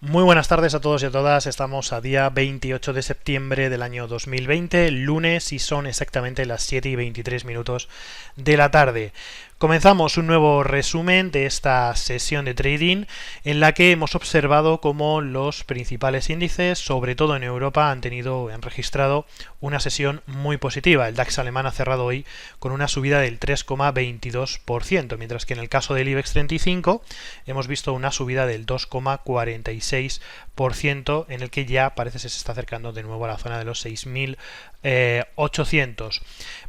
Muy buenas tardes a todos y a todas. Estamos a día 28 de septiembre del año 2020, lunes, y son exactamente las 7:23 de la tarde. Comenzamos un nuevo resumen de esta sesión de trading en la que hemos observado cómo los principales índices, sobre todo en Europa, han registrado una sesión muy positiva. El DAX alemán ha cerrado hoy con una subida del 3,22%, mientras que en el caso del IBEX 35 hemos visto una subida del 2,46%, en el que ya parece que se está acercando de nuevo a la zona de los 6.800.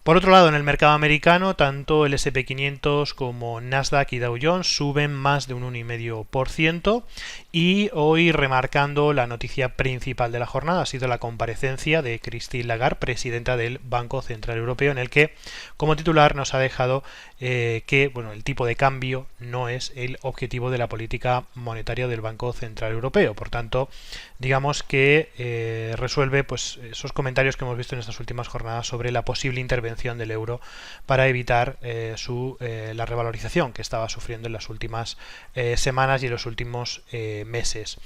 Por otro lado, en el mercado americano, tanto el S&P 500 como Nasdaq y Dow Jones suben más de un 1,5%, y hoy, remarcando, la noticia principal de la jornada ha sido la comparecencia de Christine Lagarde, presidenta del Banco Central Europeo, en el que como titular nos ha dejado que el tipo de cambio no es el objetivo de la política monetaria del Banco Central Europeo. Por tanto, digamos que resuelve esos comentarios que hemos visto en estas últimas jornadas sobre la posible intervención del euro para evitar la revalorización que estaba sufriendo en las últimas semanas y en los últimos meses.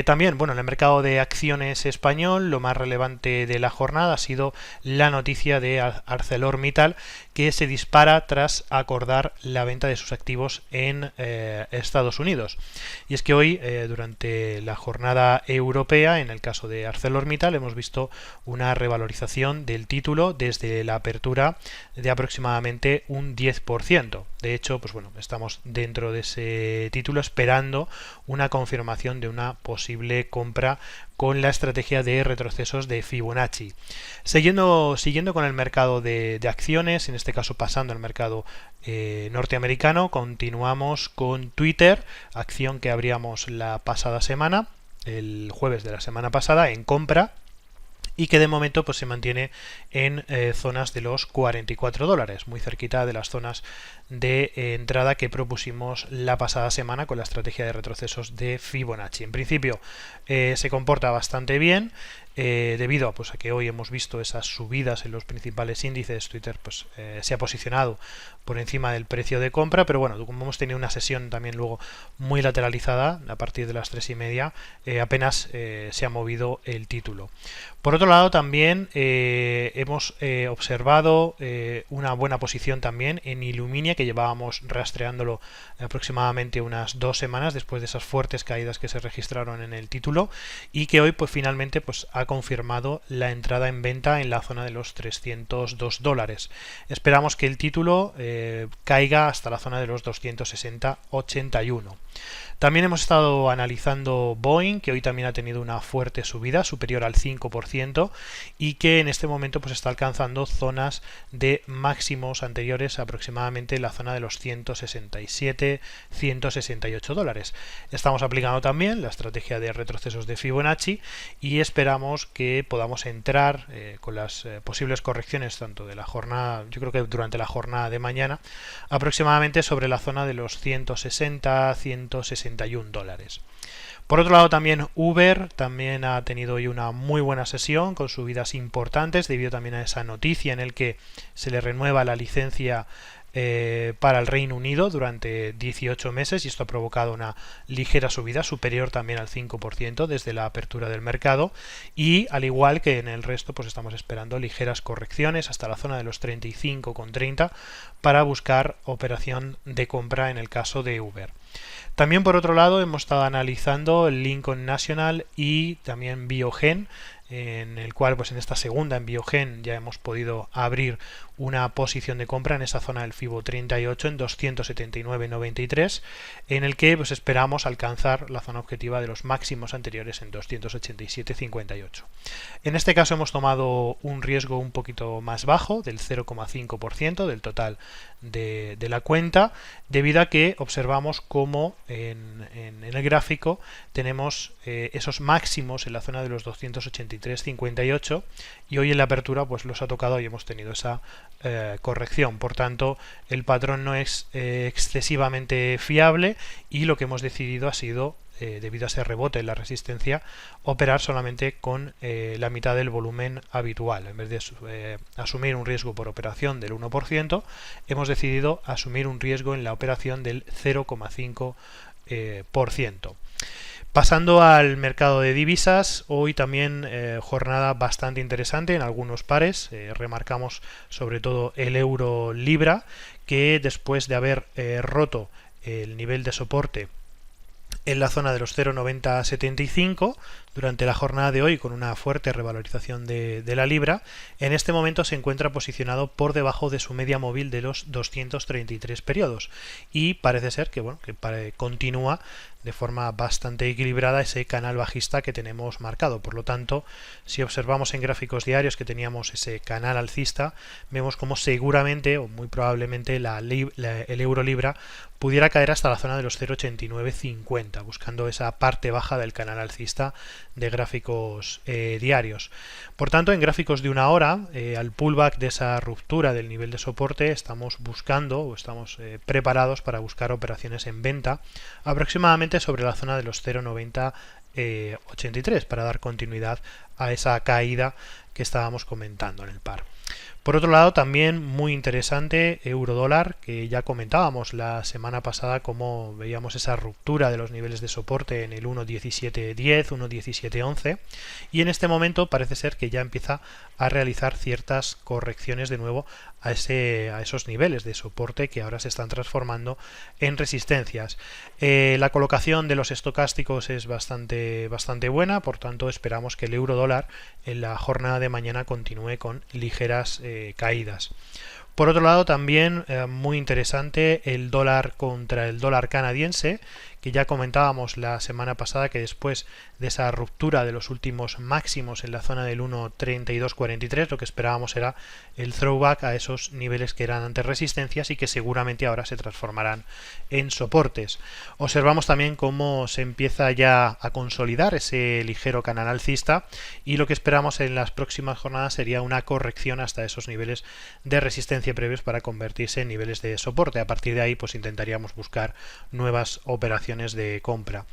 También, en el mercado de acciones español, lo más relevante de la jornada ha sido la noticia de ArcelorMittal, que se dispara tras acordar la venta de sus activos en Estados Unidos. Y es que hoy, durante la jornada europea, en el caso de ArcelorMittal, hemos visto una revalorización del título desde la apertura de aproximadamente un 10%. De hecho, estamos dentro de ese título esperando una confirmación de una posible compra con la estrategia de retrocesos de Fibonacci. Siguiendo con el mercado de acciones, en este caso pasando al mercado norteamericano, continuamos con Twitter, acción que abríamos la pasada semana, el jueves de la semana pasada, en compra, y que de momento se mantiene en zonas de los $44, muy cerquita de las zonas de entrada que propusimos la pasada semana con la estrategia de retrocesos de Fibonacci. En principio se comporta bastante bien, debido a que hoy hemos visto esas subidas en los principales índices. Twitter se ha posicionado por encima del precio de compra, pero como hemos tenido una sesión también luego muy lateralizada a partir de las 3:30, apenas se ha movido el título. Por otro lado, también hemos observado una buena posición también en Illuminia, que llevábamos rastreándolo aproximadamente unas 2 semanas después de esas fuertes caídas que se registraron en el título, y que hoy finalmente ha confirmado la entrada en venta en la zona de los $302. Esperamos que el título caiga hasta la zona de los 260,81. También hemos estado analizando Boeing, que hoy también ha tenido una fuerte subida superior al 5%, y que en este momento está alcanzando zonas de máximos anteriores, aproximadamente la zona de los 167, $168. Estamos aplicando también la estrategia de retrocesos de Fibonacci y esperamos que podamos entrar con las posibles correcciones tanto de la jornada, yo creo que durante la jornada de mañana, aproximadamente sobre la zona de los 160, $161. Por otro lado, también Uber también ha tenido hoy una muy buena sesión con subidas importantes debido también a esa noticia en el que se le renueva la licencia para el Reino Unido durante 18 meses, y esto ha provocado una ligera subida superior también al 5% desde la apertura del mercado, y al igual que en el resto estamos esperando ligeras correcciones hasta la zona de los 35,30 para buscar operación de compra en el caso de Uber. También, por otro lado, hemos estado analizando el Lincoln National y también Biogen, en el cual en esta segunda, en Biogen, ya hemos podido abrir una posición de compra en esa zona del Fibo 38 en 279,93, en el que esperamos alcanzar la zona objetiva de los máximos anteriores en 287,58. En este caso hemos tomado un riesgo un poquito más bajo, del 0,5% del total de la cuenta, debido a que observamos cómo en el gráfico tenemos esos máximos en la zona de los 283,58, y hoy en la apertura los ha tocado y hemos tenido esa corrección. Por tanto, el patrón no es excesivamente fiable, y lo que hemos decidido ha sido, debido a ese rebote en la resistencia, operar solamente con la mitad del volumen habitual. En vez de asumir un riesgo por operación del 1%, hemos decidido asumir un riesgo en la operación del 0,5%. Pasando al mercado de divisas, hoy también jornada bastante interesante en algunos pares. Remarcamos sobre todo el euro libra, que después de haber roto el nivel de soporte en la zona de los 0,9075 durante la jornada de hoy, con una fuerte revalorización de la libra, en este momento se encuentra posicionado por debajo de su media móvil de los 233 periodos y parece ser que, bueno, continúa de forma bastante equilibrada ese canal bajista que tenemos marcado. Por lo tanto, si observamos en gráficos diarios que teníamos ese canal alcista, vemos como seguramente o muy probablemente el euro libra pudiera caer hasta la zona de los 0,8950, buscando esa parte baja del canal alcista de gráficos diarios. Por tanto, en gráficos de una hora, al pullback de esa ruptura del nivel de soporte, estamos buscando o estamos preparados para buscar operaciones en venta aproximadamente sobre la zona de los 0,9083 para dar continuidad a esa caída que estábamos comentando en el par. Por otro lado, también muy interesante euro-dólar, que ya comentábamos la semana pasada cómo veíamos esa ruptura de los niveles de soporte en el 1.1710, 1.1711, y en este momento parece ser que ya empieza a realizar ciertas correcciones de nuevo a esos niveles de soporte que ahora se están transformando en resistencias. La colocación de los estocásticos es bastante buena, por tanto esperamos que el euro-dólar en la jornada de mañana continúe con ligeras caídas. Por otro lado, también muy interesante el dólar contra el dólar canadiense, que ya comentábamos la semana pasada que después de esa ruptura de los últimos máximos en la zona del 1.3243, lo que esperábamos era el throwback a esos niveles que eran antes resistencias y que seguramente ahora se transformarán en soportes. Observamos también cómo se empieza ya a consolidar ese ligero canal alcista y lo que esperamos en las próximas jornadas sería una corrección hasta esos niveles de resistencia previos para convertirse en niveles de soporte. A partir de ahí pues intentaríamos buscar nuevas operaciones de compra.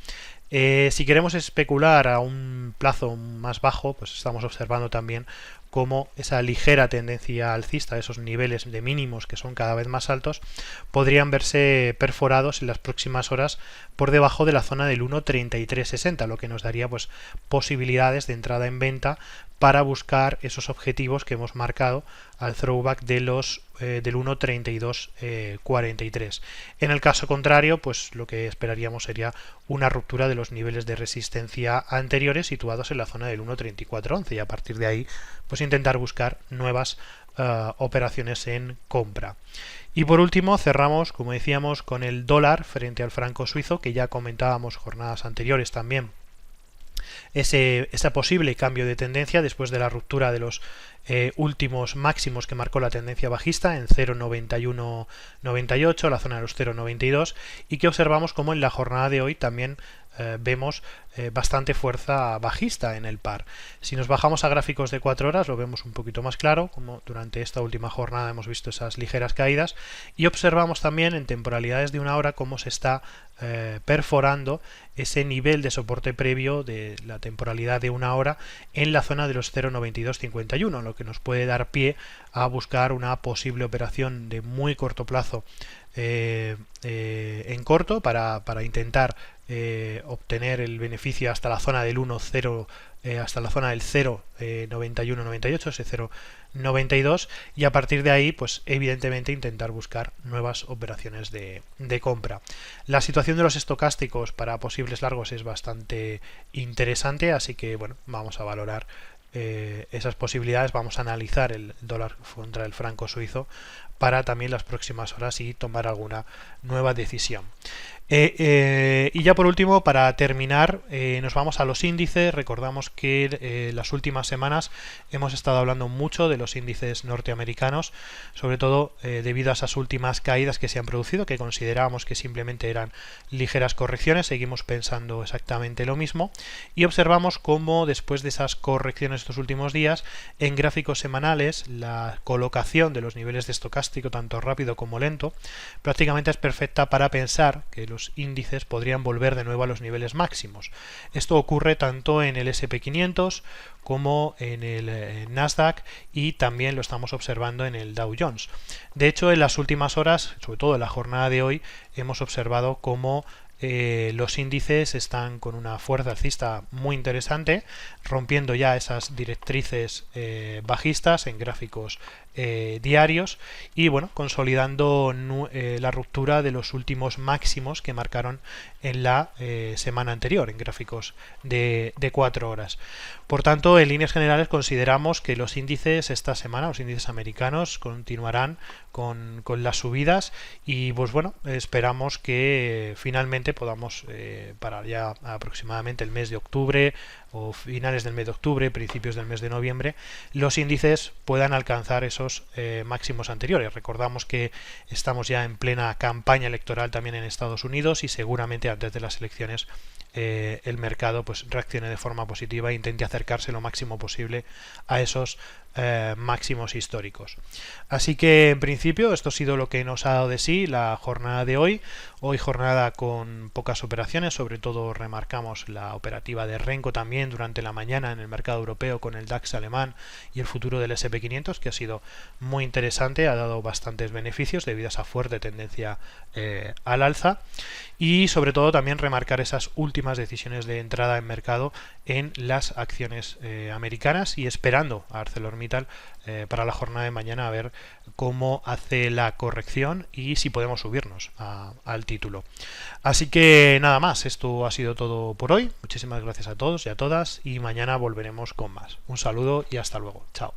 Si queremos especular a un plazo más bajo, pues estamos observando también cómo esa ligera tendencia alcista, esos niveles de mínimos que son cada vez más altos, podrían verse perforados en las próximas horas por debajo de la zona del 1.3360, lo que nos daría pues posibilidades de entrada en venta para buscar esos objetivos que hemos marcado al throwback de los del 1.3243. En el caso contrario, pues lo que esperaríamos sería una ruptura de los niveles de resistencia anteriores situados en la zona del 1.3411 y a partir de ahí pues intentar buscar nuevas operaciones en compra. Y por último cerramos, como decíamos, con el dólar frente al franco suizo, que ya comentábamos jornadas anteriores también ese posible cambio de tendencia después de la ruptura de los últimos máximos que marcó la tendencia bajista en 0,9198, la zona de los 0,92, y que observamos como en la jornada de hoy también vemos bastante fuerza bajista en el par. Si nos bajamos a gráficos de 4 horas lo vemos un poquito más claro, como durante esta última jornada hemos visto esas ligeras caídas, y observamos también en temporalidades de una hora cómo se está perforando ese nivel de soporte previo de la temporalidad de una hora en la zona de los 0,9251, lo que nos puede dar pie a buscar una posible operación de muy corto plazo en corto para intentar obtener el beneficio hasta la zona del 1,0 hasta la zona del 0,9198, ese 0,92, y a partir de ahí pues evidentemente intentar buscar nuevas operaciones de compra. La situación de los estocásticos para posibles largos es bastante interesante, así que bueno, vamos a valorar esas posibilidades, vamos a analizar el dólar contra el franco suizo para también las próximas horas y tomar alguna nueva decisión. Y ya por último, para terminar, nos vamos a los índices. Recordamos que las últimas semanas hemos estado hablando mucho de los índices norteamericanos, sobre todo debido a esas últimas caídas que se han producido, que considerábamos que simplemente eran ligeras correcciones. Seguimos pensando exactamente lo mismo y observamos cómo después de esas correcciones estos últimos días, en gráficos semanales, la colocación de los niveles de estocástico, tanto rápido como lento, prácticamente es perfecta para pensar que los índices podrían volver de nuevo a los niveles máximos. Esto ocurre tanto en el S&P500 como en el Nasdaq y también lo estamos observando en el Dow Jones. De hecho, en las últimas horas, sobre todo en la jornada de hoy, hemos observado cómo los índices están con una fuerza alcista muy interesante, rompiendo ya esas directrices bajistas en gráficos diarios y bueno, consolidando la ruptura de los últimos máximos que marcaron en la semana anterior en gráficos de 4 horas. Por tanto, en líneas generales consideramos que los índices esta semana, los índices americanos, continuarán con las subidas y pues bueno, esperamos que finalmente podamos para ya aproximadamente el mes de octubre o finales del mes de octubre, principios del mes de noviembre, los índices puedan alcanzar esos máximos anteriores. Recordamos que estamos ya en plena campaña electoral también en Estados Unidos y seguramente antes de las elecciones el mercado pues reaccione de forma positiva e intente acercarse lo máximo posible a esos máximos históricos. Así que en principio esto ha sido lo que nos ha dado de sí la jornada de hoy. Hoy jornada con pocas operaciones, sobre todo remarcamos la operativa de Renko también durante la mañana en el mercado europeo con el DAX alemán y el futuro del SP500, que ha sido muy interesante, ha dado bastantes beneficios debido a esa fuerte tendencia al alza, y sobre todo también remarcar esas últimas decisiones de entrada en mercado en las acciones americanas y esperando a ArcelorMittal para la jornada de mañana a ver cómo hace la corrección y si podemos subirnos al título. Así que nada más, esto ha sido todo por hoy. Muchísimas gracias a todos y a todas y mañana volveremos con más. Un saludo y hasta luego. Chao.